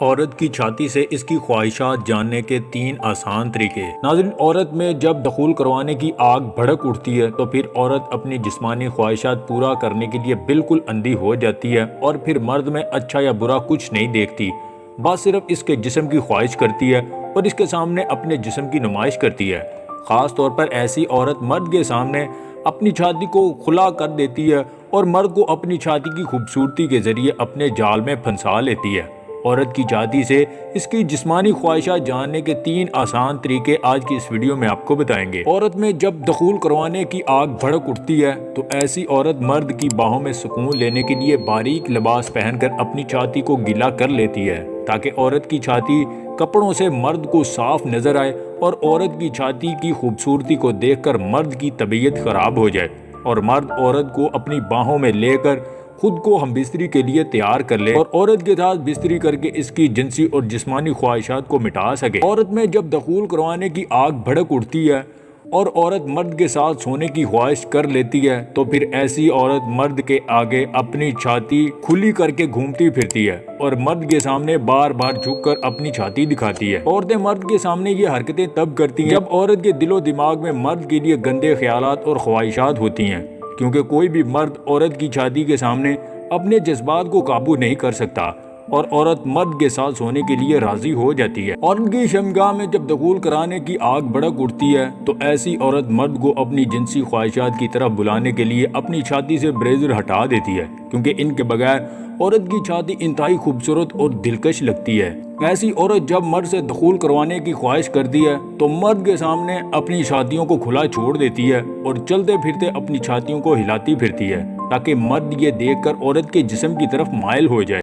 عورت کی چھاتی سے اس کی خواہشات جاننے کے 3 آسان طریقے۔ ناظرین، عورت میں جب دخول کروانے کی آگ بھڑک اٹھتی ہے تو پھر عورت اپنی جسمانی خواہشات پورا کرنے کے لیے بالکل اندھی ہو جاتی ہے اور پھر مرد میں اچھا یا برا کچھ نہیں دیکھتی، بس صرف اس کے جسم کی خواہش کرتی ہے اور اس کے سامنے اپنے جسم کی نمائش کرتی ہے۔ خاص طور پر ایسی عورت مرد کے سامنے اپنی چھاتی کو کھلا کر دیتی ہے اور مرد کو اپنی چھاتی کی خوبصورتی کے ذریعے اپنے جال میں پھنسا لیتی ہے۔ عورت کی چھاتی سے اس کی جسمانی خواہشات جاننے کے 3 آسان طریقے آج کی اس ویڈیو میں آپ کو بتائیں گے۔ عورت میں جب دخول کروانے کی آگ بھڑک اٹھتی ہے تو ایسی عورت مرد کی باہوں میں سکون لینے کے لیے باریک لباس پہن کر اپنی چھاتی کو گیلا کر لیتی ہے تاکہ عورت کی چھاتی کپڑوں سے مرد کو صاف نظر آئے اور عورت کی چھاتی کی خوبصورتی کو دیکھ کر مرد کی طبیعت خراب ہو جائے اور مرد عورت کو اپنی باہوں میں لے کر خود کو ہم بستری کے لیے تیار کر لے اور عورت کے ساتھ بستری کر کے اس کی جنسی اور جسمانی خواہشات کو مٹا سکے۔ عورت میں جب دخول کروانے کی آگ بھڑک اٹھتی ہے اور عورت مرد کے ساتھ سونے کی خواہش کر لیتی ہے تو پھر ایسی عورت مرد کے آگے اپنی چھاتی کھلی کر کے گھومتی پھرتی ہے اور مرد کے سامنے بار بار جھک کر اپنی چھاتی دکھاتی ہے۔ عورتیں مرد کے سامنے یہ حرکتیں تب کرتی ہیں جب عورت کے دل و دماغ میں مرد کے لیے گندے خیالات اور خواہشات ہوتی ہیں، کیونکہ کوئی بھی مرد عورت کی چھاتی کے سامنے اپنے جذبات کو قابو نہیں کر سکتا اور عورت مرد کے ساتھ سونے کے لیے راضی ہو جاتی ہے۔ عورت کی شرمگاہ میں جب دخول کرانے کی آگ بھڑک اٹھتی ہے تو ایسی عورت مرد کو اپنی جنسی خواہشات کی طرف بلانے کے لیے اپنی چھاتی سے بریزر ہٹا دیتی ہے، کیونکہ ان کے بغیر عورت کی چھاتی انتہائی خوبصورت اور دلکش لگتی ہے۔ ایسی عورت جب مرد سے دخول کروانے کی خواہش کرتی ہے تو مرد کے سامنے اپنی چھاتیوں کو کھلا چھوڑ دیتی ہے اور چلتے پھرتے اپنی چھاتیوں کو ہلاتی پھرتی ہے تاکہ مرد یہ دیکھ کر عورت کے جسم کی طرف مائل ہو جائے۔